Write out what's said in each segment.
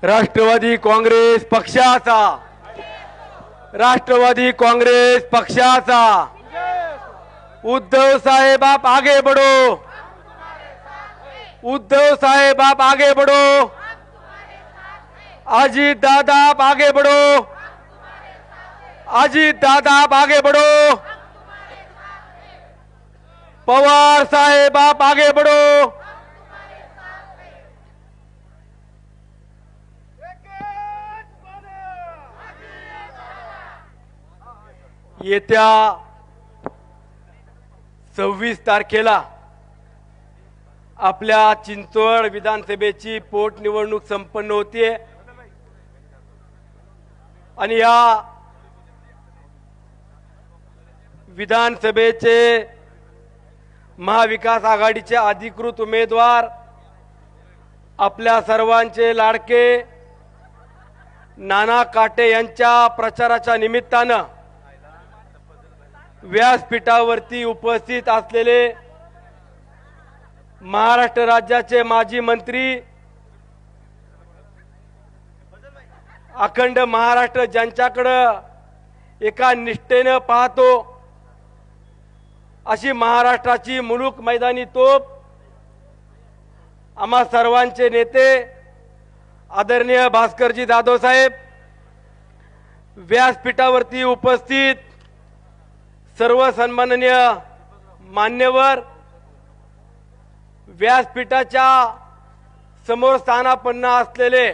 राष्ट्रवादी काँग्रेस पक्षाचा उद्धव साहेब आप आगे बढ़ो, उद्धव साहेब आप आगे बढ़ो, अजीत दादा आप आगे बढ़ो, अजीत दादा आप आगे बढ़ो, पवार साहेब आप आगे बढ़ो। येत्या 26 तारखेला आपल्या चिंचवड विधानसभेची पोटनिवडणूक संपन्न होते आणि या विधानसभेचे महाविकास आघाडीचे अधिकृत उमेदवार आपल्या सर्वांचे लाडके नाना काटे यांच्या प्रचाराच्या निमित्तानं व्यासपीठावरती उपस्थित असलेले महाराष्ट्र राज्याचे माजी मंत्री, अखंड महाराष्ट्र ज्यांच्याकडे एका निष्ठेने पाहतो अशी महाराष्ट्राची मुलूक मैदानी तोप आम्हा सर्वांचे नेते आदरणीय भास्करजी जाधव साहेब, व्यासपीठावरती उपस्थित सर्व सन्माननीय मान्यवर, व्यासपीठाच्या समोर स्थानापन्न असलेले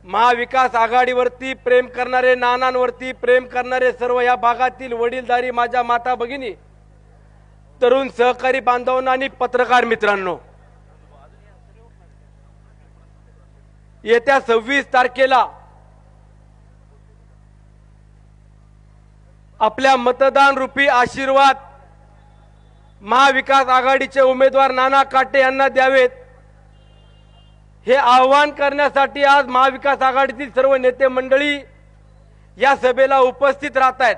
महाविकास आघाडीवरती प्रेम करणारे, नानांवरती प्रेम करणारे सर्व या भागातील वडीलधारी माझ्या माता भगिनी, तरुण सहकारी बांधवांनो आणि पत्रकार मित्रांनो, येत्या 26 तारखेला आपल्या मतदान रूपी आशीर्वाद महाविकास आघाडीचे उमेदवार नाना काटे यांना द्यावेत हे आवाहन करण्यासाठी आज महाविकास आघाडीतील सर्व नेते मंडळी या सभेला उपस्थित राहत आहेत।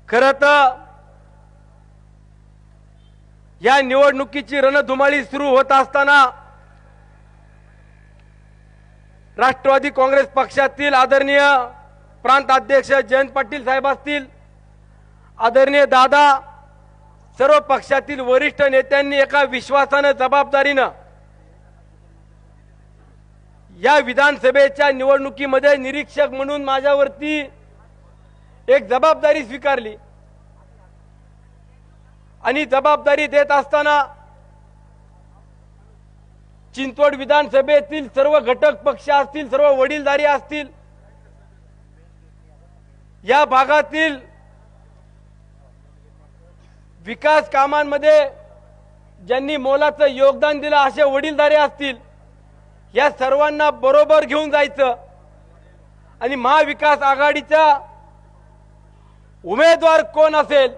खरं तर या निवडणुकीची रणधुमाळी सुरू होत असताना राष्ट्रवादी काँग्रेस पक्षातील आदरणीय प्रांत अध्यक्ष जयंत पाटील साहेब असतील, आदरणीय दादा, सर्व पक्षातील वरिष्ठ नेत्यांनी एका विश्वासाने, जबाबदारीने या विधानसभेच्या निवडणुकीमध्ये निरीक्षक म्हणून माझ्यावरती एक जबाबदारी स्वीकारली आणि जबाबदारी देत असताना चिंचवड विधानसभेतील सर्व घटक पक्ष असतील, सर्व वडीलधारी असतील, या भागातील विकास कामांमध्ये ज्यांनी मोलाचं योगदान दिलं असे वडीलधारी असतील, या सर्वांना बरोबर घेऊन जायचं आणि महाविकास आघाडीचा उमेदवार कोण असेल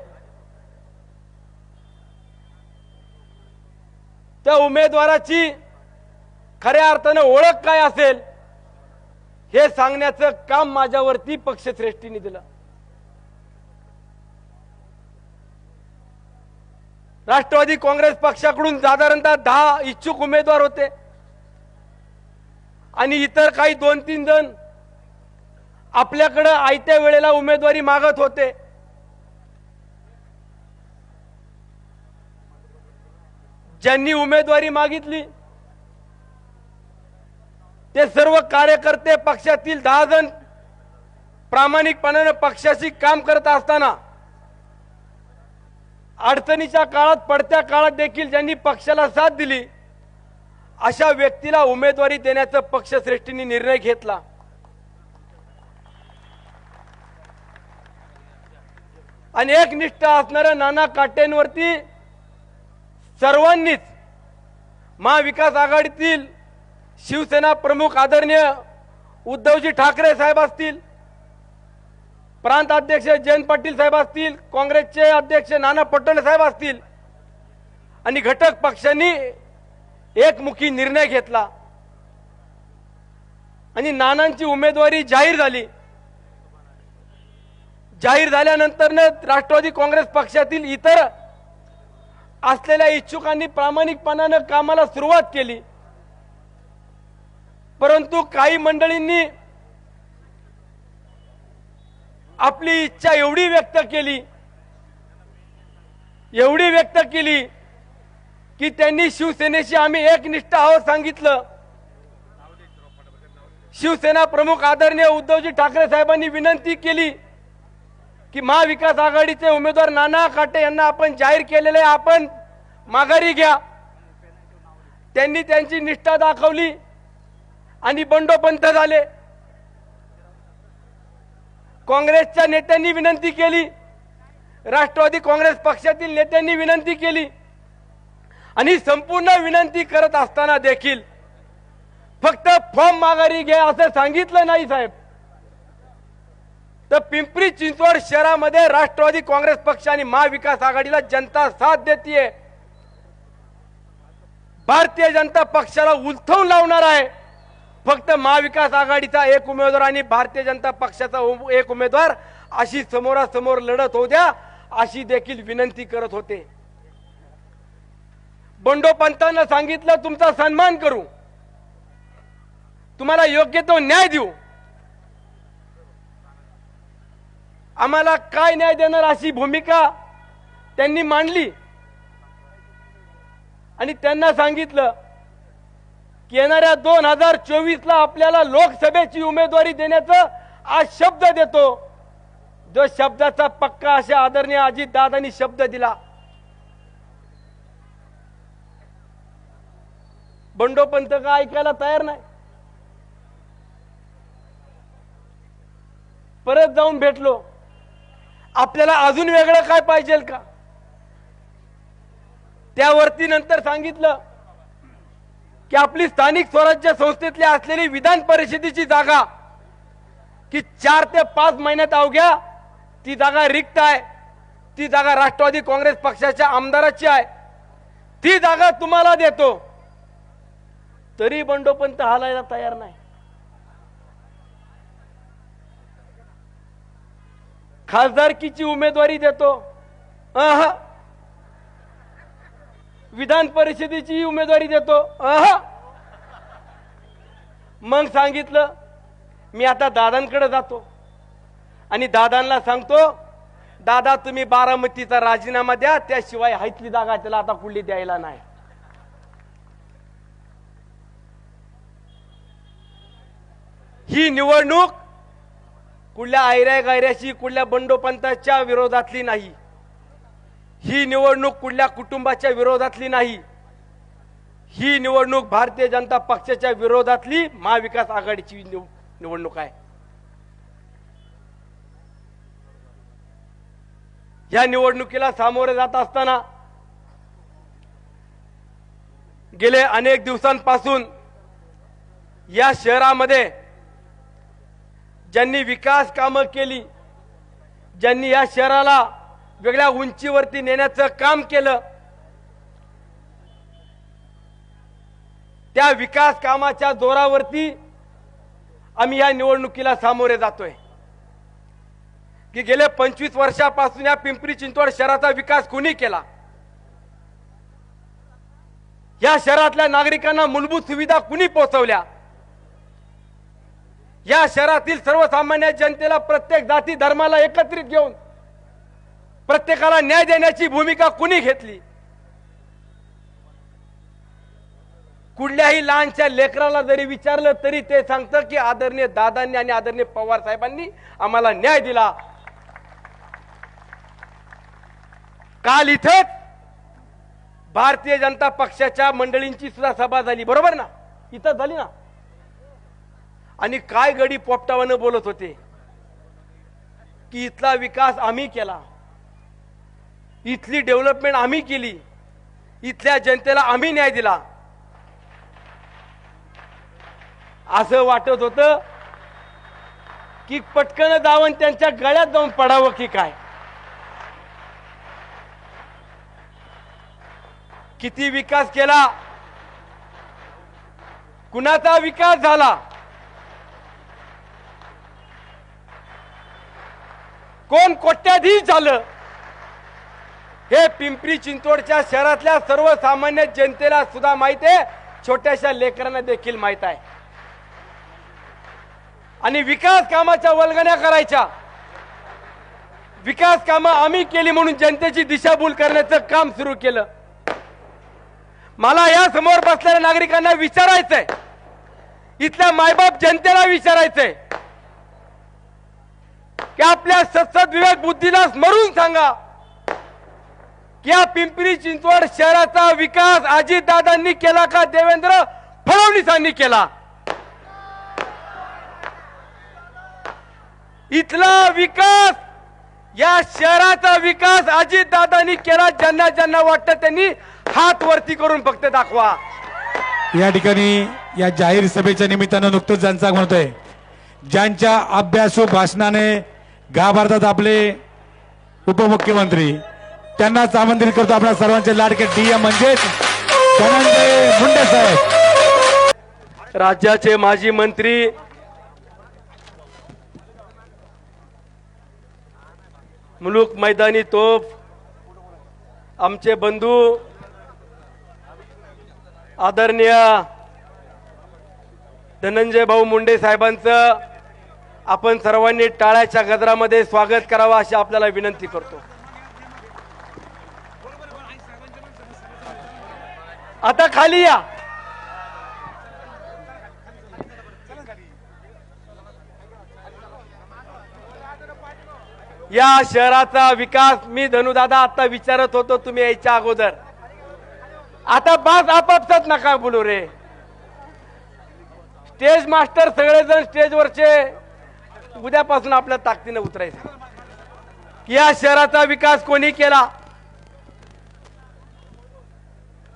त्या उमेदवाराची खऱ्या अर्थाने ओळख काय असेल हे सांगण्याचं काम माझ्यावरती पक्षश्रेष्ठींनी दिलं। राष्ट्रवादी काँग्रेस पक्षाकडून साधारणतः 10 इच्छुक उमेदवार होते आणि इतर काही 2-3 जण आपल्याकडे आयत्या वेळेला उमेदवारी मागत होते। ज्यांनी उमेदवारी मागितली ते सर्व कार्यकर्ते पक्षातील 10 जण प्रामाणिकपणाने पक्षाशी काम करत असताना अडचणीच्या काळात, पडत्या काळात देखील ज्यांनी पक्षाला साथ दिली अशा व्यक्तीला उमेदवारी देण्याचा पक्षश्रेष्ठींनी निर्णय घेतला। आणि एक निष्ठा असणाऱ्या नाना काटेंवरती सर्वांनीच, महाविकास आघाडीतील शिवसेना प्रमुख आदरणीय उद्धवजी ठाकरे साहेब असतील, प्रांत अध्यक्ष जयंत पाटील साहेब असतील, काँग्रेसचे अध्यक्ष नाना पटोले साहेब असतील आणि घटक पक्षांनी एकमुखी निर्णय घेतला आणि नानांची उमेदवारी जाहीर झाली। जाहीर झाल्यानंतर राष्ट्रवादी काँग्रेस पक्षातील इतर असलेल्या इच्छुकांनी प्रामाणिकपणाने कामाला सुरुवात केली, परंतु काही मंडळींनी आपली इच्छा एवढी व्यक्त केली की त्यांनी शिवसेनेशी आम्ही एकनिष्ठ आहोत सांगितलं. शिवसेना प्रमुख आदरणीय उद्धवजी ठाकरे साहेबांनी विनंती केली की महाविकास आघाडीचे उमेदवार नाना काटे यांना आपण जाहीर केलेले आपण माघारी घ्या. त्यांनी त्यांची निष्ठा दाखवली आणि बंडोपंत झाले. काँग्रेसच्या नेत्यांनी विनंती केली, राष्ट्रवादी काँग्रेस पक्षातील नेत्यांनी विनंती केली आणि संपूर्ण विनंती करत असताना देखील फक्त फॉर्म माघारी घ्या असं सांगितलं नाही साहेब. तर पिंपरी चिंचवड शहरामध्ये राष्ट्रवादी काँग्रेस पक्ष आणि महाविकास आघाडीला जनता साथ देतीये. भारतीय जनता पक्षाला उलथवून लावणार आहे. फक्त महाविकास आघाडीचा एक उमेदवार आणि भारतीय जनता पक्षाचा एक उमेदवार अशी समोरासमोर लढत होऊ द्या अशी देखील विनंती करत होते. बंडोपंतांना सांगितलं तुमचा सन्मान करू, तुम्हाला योग्य तो न्याय देऊ. आम्हाला काय न्याय देणार अशी भूमिका त्यांनी मांडली आणि त्यांना सांगितलं की येणाऱ्या 2024 ला आपल्याला लोकसभेची उमेदवारी देण्याचा आज शब्द देतो. जो शब्दाचा पक्का अशा आदरणीय अजितदादांनी शब्द दिला. बंडोपंत का ऐकायला तयार नाही. परत जाऊन भेटलो, आपल्याला अजून वेगळं काय पाहिजे का. त्यावरती नंतर सांगितलं की आपली स्थानिक स्वराज्य संस्थेतली असलेली विधान परिषदेची जागा की 4 ते 5 महिन्यात अवघ्या ती जागा रिक्त आहे. ती जागा राष्ट्रवादी काँग्रेस पक्षाच्या आमदाराची आहे. ती जागा तुम्हाला देतो. तरी बंडोपंत हालायला तयार नाही. खासदारकीची उमेदवारी देतो, विधान परिषदेची उमेदवारी देतो. मग सांगितलं मी आता दादांकडे जातो आणि दादांना सांगतो, दादा तुम्ही बारामतीचा राजीनामा द्या, त्याशिवाय हायतली जागा त्याला आता कुठली द्यायला नाही. ही निवडणूक कुठल्या आयऱ्या गायऱ्याची, कुठल्या बंडोपंताच्या विरोधातली नाही. ही निवडणूक कुठल्या कुटुंबाच्या विरोधातली नाही. ही निवडणूक भारतीय जनता पक्षाच्या विरोधातली महाविकास आघाडीची निवडणूक आहे. या निवडणुकीला सामोरे जात असताना गेले अनेक दिवसांपासून या शहरामध्ये ज्यांनी विकास कामं केली, ज्यांनी या शहराला वेगळ्या उंचीवरती नेण्याचं काम केलं, त्या विकास कामाच्या जोरावरती आम्ही या निवडणुकीला सामोरे जातोय. की गेले 25 वर्षापासून या पिंपरी चिंचवड शहराचा विकास कोणी केला? या शहरातल्या नागरिकांना मूलभूत सुविधा कुणी पोहोचवल्या? या शहरातील सर्वसामान्य जनतेला प्रत्येक जाती धर्माला एकत्रित घेऊन प्रत्येकाला न्याय देण्याची भूमिका कुणी घेतली? कुठल्याही लहानच्या लेकराला जरी विचारलं तरी ते सांगतं की आदरणीय दादांनी आणि आदरणीय पवार साहेबांनी आम्हाला न्याय दिला. काल इथेच भारतीय जनता पक्षाच्या मंडळींची सुद्धा सभा झाली, बरोबर ना? इथं झाली ना? आणि काय गडी पोपटावानं बोलत होते की इथला विकास आम्ही केला, इथली डेव्हलपमेंट आम्ही केली, इथल्या जनतेला आम्ही न्याय दिला. असं वाटत होतं की पटकन जाऊन त्यांच्या गळ्यात जाऊन पडावं की काय. किती विकास केला, कुणाचा विकास झाला, कोण कोट्याधीश झालं, हे पिंपरी चिंचवडच्या शहरातल्या सर्वसामान्य जनतेला सुद्धा माहित आहे, छोट्याशा लेकरांना देखील माहित आहे. आणि विकास कामाच्या वल्गण्या करायच्या, विकास कामं आम्ही केली म्हणून जनतेची दिशाभूल करण्याचं काम सुरू केलं. मला या समोर बसलेल्या नागरिकांना विचारायचंय, इथल्या मायबाप जनतेला विचारायचंय की आपल्या सत्सद विवेक बुद्धीला स्मरून सांगा की या पिंपरी चिंचवड शहराचा विकास अजितदादांनी केला का देवेंद्र फडणवीसांनी केला? इथला विकास, या शहराचा विकास अजितदादांनी केला. ज्यांना ज्यांना वाटतं त्यांनी हात वरती करून फक्त दाखवा. या ठिकाणी या जाहीर सभेच्या निमित्तानं नुकतंच ज्यांचा म्हणतोय, ज्यांच्या अभ्यासू भाषणाने घाबरतात आपले उपमुख्यमंत्री, त्यांनाच आमंत्रित करतो आपल्या सर्वांचे लाडके DM म्हणजेच धनंजय मुंडे साहेब. राज्याचे माजी मंत्री, मुलूक मैदानी तोफ, आमचे बंधू आदरणीय धनंजय भाऊ मुंडे साहेबांचं आपण सर्वांनी टाळ्याच्या गजरामध्ये स्वागत करावं अशी आपल्याला विनंती करतो. आता खाली या. या शहराचा विकास मी धनुदादा आता विचारत होतो तुम्ही यायच्या अगोदर. आता बास आपापसात नका बोलू रे. स्टेज मास्टर सगळेजण स्टेजवरचे उद्यापासून आपल्या ताकदीने उतरायचं. या शहराचा विकास कोणी केला?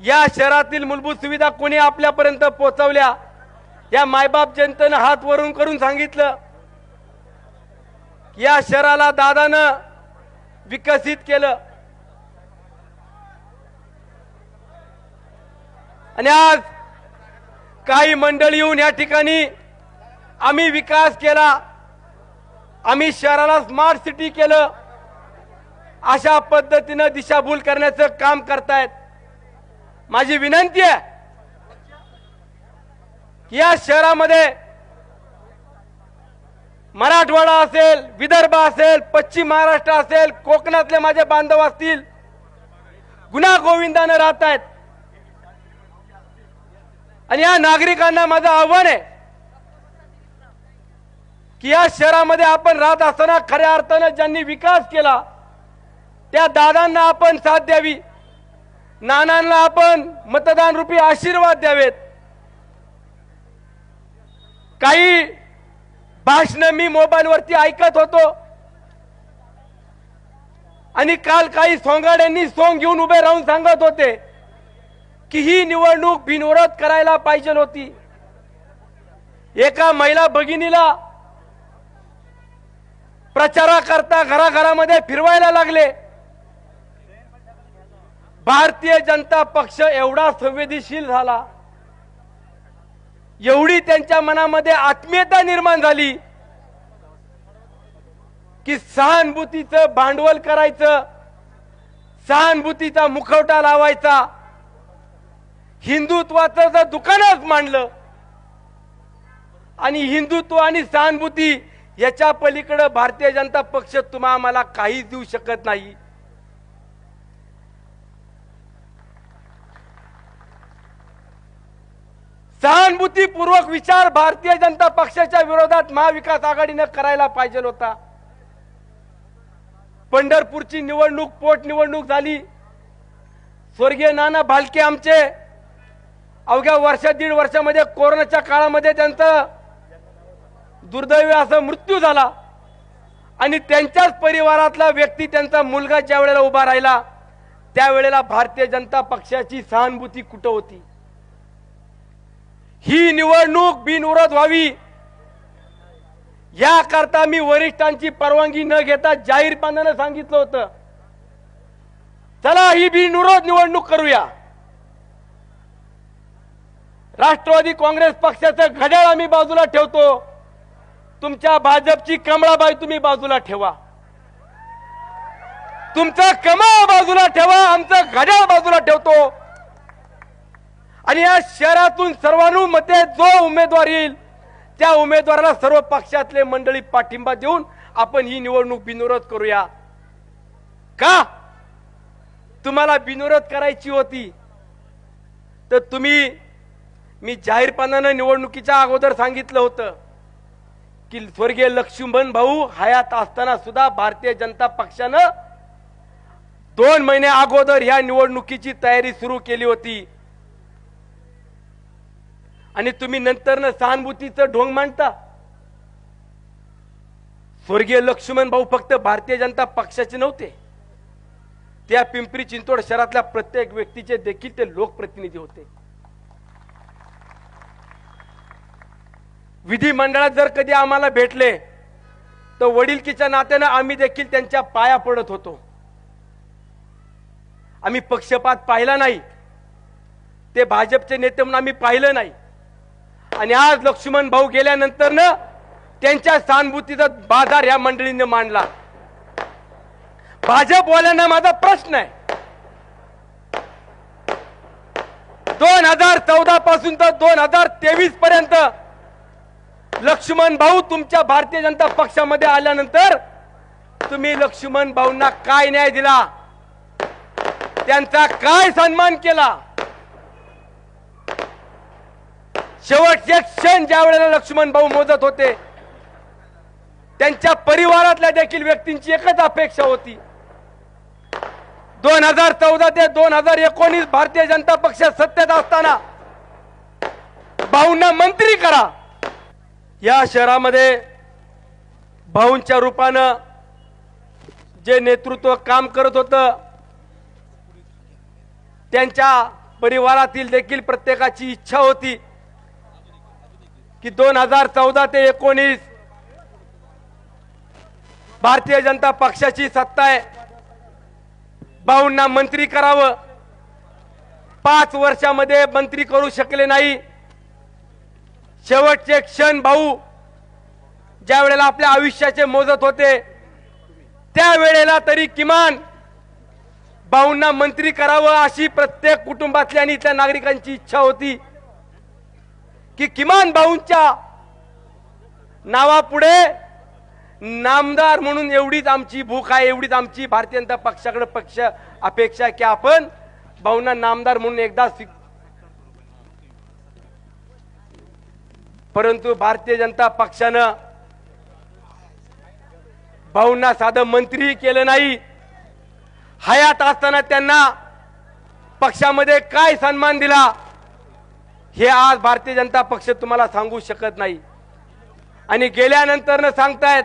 या शहरातील मूलभूत सुविधा कोणी आपल्यापर्यंत पोहोचवल्या? या मायबाप जनतेनं हात वरून करून सांगितलं. या शहराला दादानं विकसित केलं. आणि आज काही मंडळी येऊन या ठिकाणी आम्ही विकास केला, आम्ही शहराला स्मार्ट सिटी केलं, अशा पद्धतीनं दिशाभूल करण्याचं काम करतायत. माझी विनंती आहे की या शहरामध्ये मराठवाडा असेल, विदर्भ असेल, पश्चिम महाराष्ट्र असेल, कोकणातले माझे बांधव असतील, गुन्हा गोविंदानं राहत आहेत. आणि या नागरिकांना माझं आव्हान आहे की या शहरामध्ये आपण राहत असताना खऱ्या अर्थानं ज्यांनी विकास केला त्या दादांना आपण साथ द्यावी, नानांना आपण मतदान रूपी आशीर्वाद द्यावेत. काही भाषण मी मोबाईलवरती ऐकत होतो आणि काल काही सोंगाड्यांनी सोंग घेऊन उभे राहून सांगत होते की ही निवडणूक बिनविरोध करायला पाहिजे होती. एका महिला भगिनीला प्रचाराकरता घराघरामध्ये फिरवायला लागले. भारतीय जनता पक्ष एवढा संवेदनशील झाला, एवढी त्यांच्या मनामध्ये आत्मीयता निर्माण झाली की सहानुभूतीचं भांडवल करायचं, सहानुभूतीचा मुखवटा लावायचा, हिंदुत्वाचं जर दुकानच मांडलं आणि हिंदुत्व आणि सहानुभूती याच्या पलीकडे भारतीय जनता पक्ष तुम्हा आम्हाला काहीच देऊ शकत नाही. सहानुभूतीपूर्वक विचार भारतीय जनता पक्षाच्या विरोधात महाविकास आघाडीने करायला पाहिजे होता. पंढरपूरची निवडणूक पोटनिवडणूक झाली. स्वर्गीय नाना भालके आमचे अवघ्या वर्ष दीड वर्षामध्ये कोरोनाच्या काळामध्ये त्यांचा दुर्दैवी असा मृत्यू झाला आणि त्यांच्याच परिवारातला व्यक्ती त्यांचा मुलगा ज्या वेळेला उभा राहिला त्यावेळेला भारतीय जनता पक्षाची सहानुभूती कुठं होती? ही निवडणूक बिनविरोध व्हावी याकरता मी वरिष्ठांची परवानगी न घेता जाहीरपणाने सांगितलं होतं, चला ही बिनविरोध निवडणूक करूया. राष्ट्रवादी काँग्रेस पक्षाचं घड्याळ आम्ही बाजूला ठेवतो, तुमच्या भाजपची कमळाबाई तुम्ही बाजूला ठेवा. तुमचं कमळ बाजूला ठेवा, आमचं घड्याळ बाजूला ठेवतो आणि या शहरातून सर्वानुमते जो उमेदवार येईल त्या उमेदवाराला सर्व पक्षातले मंडळी पाठिंबा देऊन आपण ही निवडणूक बिनविरोध करूया. का तुम्हाला बिनविरोध करायची होती तर तुम्ही, मी जाहीरपणानं निवडणुकीच्या अगोदर सांगितलं होतं की स्वर्गीय लक्ष्मण भाऊ हयात असताना सुद्धा भारतीय जनता पक्षानं 2 महिने अगोदर ह्या निवडणुकीची तयारी सुरू केली होती आणि तुम्ही नंतर सहानुभूतीचं ढोंग मांडता. स्वर्गीय लक्ष्मण भाऊ फक्त भारतीय जनता पक्षाचे नव्हते, त्या पिंपरी चिंचवड शहरातल्या प्रत्येक व्यक्तीचे देखील ते लोकप्रतिनिधी होते. विधिमंडळात जर कधी आम्हाला भेटले तर वडिलकीच्या नात्यानं आम्ही देखील त्यांच्या पाया पडत होतो. आम्ही पक्षपात पाहिला नाही, ते भाजपचे नेते म्हणून आम्ही पाहिलं नाही. आणि आज लक्ष्मण भाऊ गेल्यानंतर न त्यांच्या सहानुभूतीचा बाजार या मंडळीने मांडला. भाजपवाल्यांना माझा प्रश्न आहे, 2014 पासून तर 2023 पर्यंत लक्ष्मण भाऊ तुमच्या भारतीय जनता पक्षामध्ये आल्यानंतर तुम्ही लक्ष्मण भाऊंना काय न्याय दिला, त्यांचा काय सन्मान केला. शेवटचे क्षण ज्या वेळेला लक्ष्मण भाऊ मोजत होते त्यांच्या परिवारातल्या देखील व्यक्तींची एकच अपेक्षा होती, 2014 ते 2019 भारतीय जनता पक्ष सत्तेत असताना भाऊंना मंत्री करा. या शहरामध्ये भाऊंच्या रूपानं जे नेतृत्व काम करत होतं त्यांच्या परिवारातील देखील प्रत्येकाची इच्छा होती की 2014 ते 2019 भारतीय जनता पक्षाची सत्ता आहे, भाऊंना मंत्री करावं. 5 वर्षामध्ये मंत्री करू शकले नाही. शेवटचे क्षण भाऊ ज्या वेळेला आपल्या आयुष्याचे मोजत होते त्यावेळेला तरी किमान भाऊंना मंत्री करावं अशी प्रत्येक कुटुंबातल्या आणि इथल्या नागरिकांची इच्छा होती की किमान भाऊंच्या नावापुढे नामदार म्हणून एवढीच आमची भूक आहे, एवढीच आमची भारतीय जनता पक्षाकडे पक्ष अपेक्षा की आपण भाऊंना नामदार म्हणून एकदा. परंतु भारतीय जनता पक्षानं भाऊंना साधं मंत्री केलं नाही. हयात असताना त्यांना पक्षामध्ये काय सन्मान दिला हे आज भारतीय जनता पक्ष तुम्हाला सांगू शकत नाही. आणि गेल्यानंतर न सांगतायत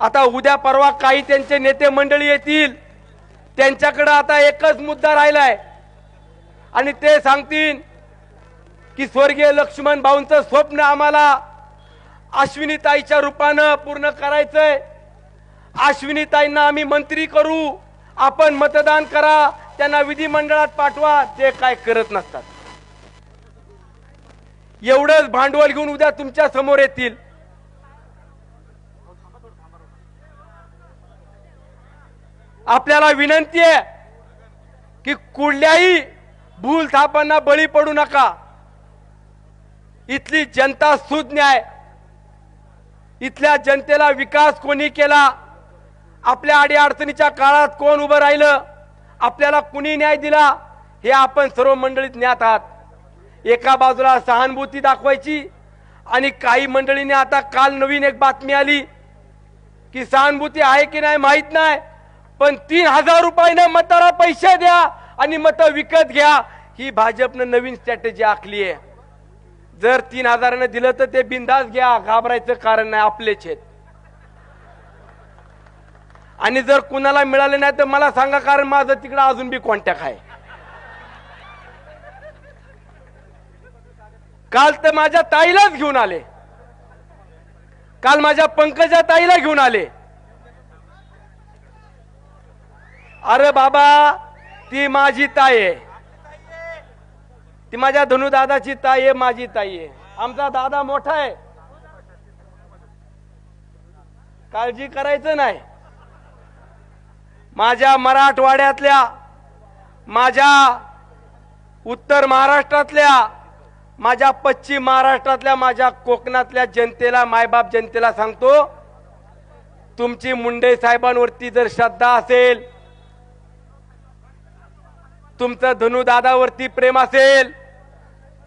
आता उद्या परवा काही त्यांचे नेते मंडळी येतील, त्यांच्याकडे आता एकच मुद्दा राहिलाय आणि ते सांगतील की स्वर्गीय लक्ष्मण भाऊंचं स्वप्न आम्हाला अश्विनीताईच्या रूपानं पूर्ण करायचंय. अश्विनीताईंना आम्ही मंत्री करू, आपण मतदान करा, त्यांना विधिमंडळात पाठवा. ते काय करत नसतात. एवढंच भांडवल घेऊन उद्या तुमच्या समोर येतील. आपल्याला विनंती आहे की कुठल्याही भूलथापांना बळी पडू नका. इथली जनता सुज्ञ आहे. इथल्या जनतेला विकास कोणी केला, आपल्या अडीअडचणीच्या काळात कोण उभं राहिलं, आपल्याला कुणी न्याय दिला हे आपण सर्व मंडळीत ज्ञात आहात. एका बाजूला सहानुभूती दाखवायची आणि काही मंडळीने आता काल नवीन एक बातमी आली की सहानुभूती आहे की नाही माहित नाही, पण 3000 रुपयाने मताला पैसे द्या आणि मत विकत घ्या, ही भाजपनं नवीन स्ट्रॅटेजी आखली आहे. जर 3000 दिलं तर ते बिंदास घ्या, घाबरायचं कारण नाही, आपलेच आहेत. आणि जर कुणाला मिळाले नाही तर मला सांगा, कारण माझं तिकडं अजून बी कॉन्टॅक्ट आहे. काल तर माझ्या ताईलाच घेऊन आले, काल माझ्या पंकजा ताईला घेऊन आले. अरे बाबा, ती माझी ताई आहे, ती माझ्या धनुदादाची ताई आहे, माझी ताई आहे. आमचा दादा मोठा आहे, काळजी करायचं नाही. माझ्या मराठवाड्यातल्या, माझ्या उत्तर महाराष्ट्रातल्या, माझ्या पश्चिम महाराष्ट्रातल्या, माझ्या कोकणातल्या जनतेला, मायबाप जनतेला सांगतो, तुमची मुंडे साहेबांवरती जर श्रद्धा असेल, तुमचं धनुदादावरती प्रेम असेल,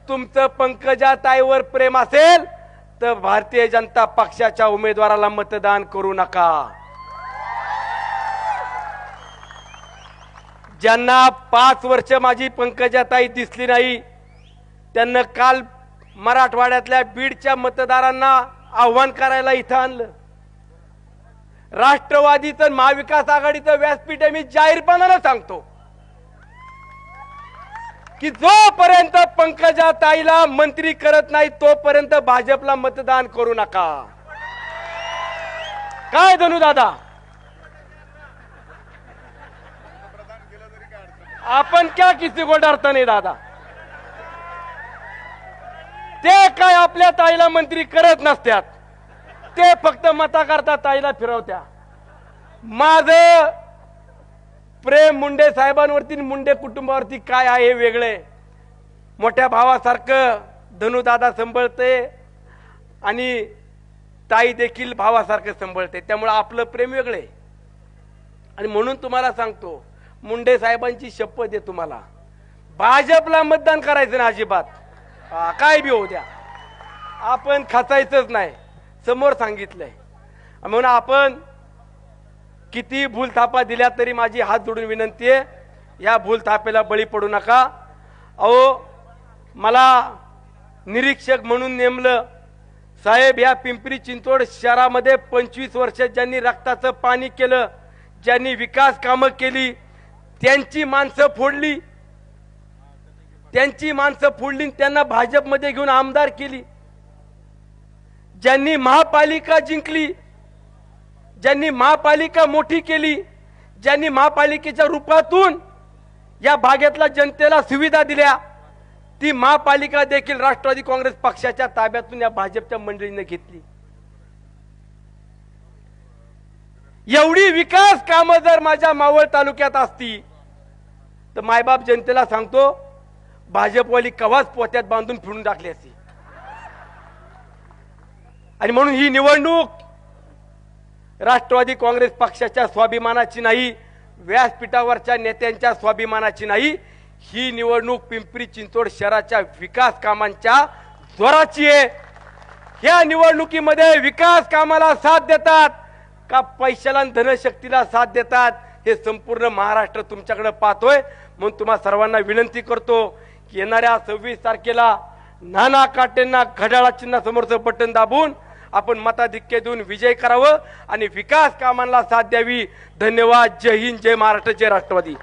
तुमचं पंकजाताईवर प्रेम असेल, तर भारतीय जनता पक्षाच्या उमेदवाराला मतदान करू नका. ज्यांना 5 वर्ष माझी पंकजाताई दिसली नाही, त्यांना काल मराठवाड्यातल्या बीडच्या मतदारांना आव्हान करायला इथं आणलं. राष्ट्रवादीचं महाविकास आघाडीचं व्यासपीठ आहे, मी जाहीरपणानं सांगतो की जोपर्यंत पंकजाताईला मंत्री करत नाही तोपर्यंत भाजपला मतदान करू नका. काय धनुदादा, आपण क्या किसी को डरता नाही दादा. ते काय आपल्या ताईला मंत्री करत नसत्यात, ते फक्त मता करता ताईला फिरवत्या. माझं प्रेम मुंडे साहेबांवरती, मुंडे कुटुंबावरती काय आहे वेगळे. मोठ्या भावासारखं धनुदादा संभळते आणि ताई देखील भावासारखं संभळते, त्यामुळे आपलं प्रेम वेगळे. आणि म्हणून तुम्हाला सांगतो, मुंडे साहेबांची शपथ आहे तुम्हाला, भाजपला मतदान करायचं ना अजिबात. काय बी होऊ द्या, आपण खचायचंच नाही, समोर सांगितलंय. म्हणून आपण किती भूलथापा दिल्या तरी माझी हात जोडून विनंती आहे, या भूलथापेला बळी पडू नका. अहो, मला निरीक्षक म्हणून नेमलं साहेब. या पिंपरी चिंचवड शहरामध्ये 25 वर्ष ज्यांनी रक्ताचं पाणी केलं, ज्यांनी विकास कामं केली, त्यांची माणसं फोडली, त्यांना भाजपमध्ये घेऊन आमदार केली. ज्यांनी महापालिका जिंकली, ज्यांनी महापालिका मोठी केली, ज्यांनी महापालिकेच्या रूपातून या भागातल्या जनतेला सुविधा दिल्या, ती महापालिका देखील राष्ट्रवादी काँग्रेस पक्षाच्या ताब्यातून या भाजपच्या मंडळीने घेतली. एवढी विकास कामं जर माझ्या मावळ तालुक्यात असती तर मायबाप जनतेला सांगतो, भाजपवाली कवाच पोत्यात बांधून फिरून टाकली असती. आणि म्हणून ही निवडणूक राष्ट्रवादी काँग्रेस पक्षाच्या स्वाभिमानाची नाही, व्यासपीठावरच्या नेत्यांच्या स्वाभिमानाची नाही. ही निवडणूक पिंपरी चिंचवड शहराच्या विकास कामांच्या जोराची आहे. या निवडणुकीमध्ये विकास कामाला साथ देतात का पैशाला आणि धनशक्तीला साथ देतात, हे संपूर्ण महाराष्ट्र तुमच्याकडे पाहतोय. म्हणून तुम्हा सर्वांना विनंती करतो की येणाऱ्या 26 तारखेला नाना काटेंना घड्याळा चिन्ह समोरचं बटन दाबून आपण मताधिक्य देऊन विजय करावं आणि विकास कामांना साथ द्यावी. धन्यवाद. जय हिंद, जय महाराष्ट्र, जय राष्ट्रवादी.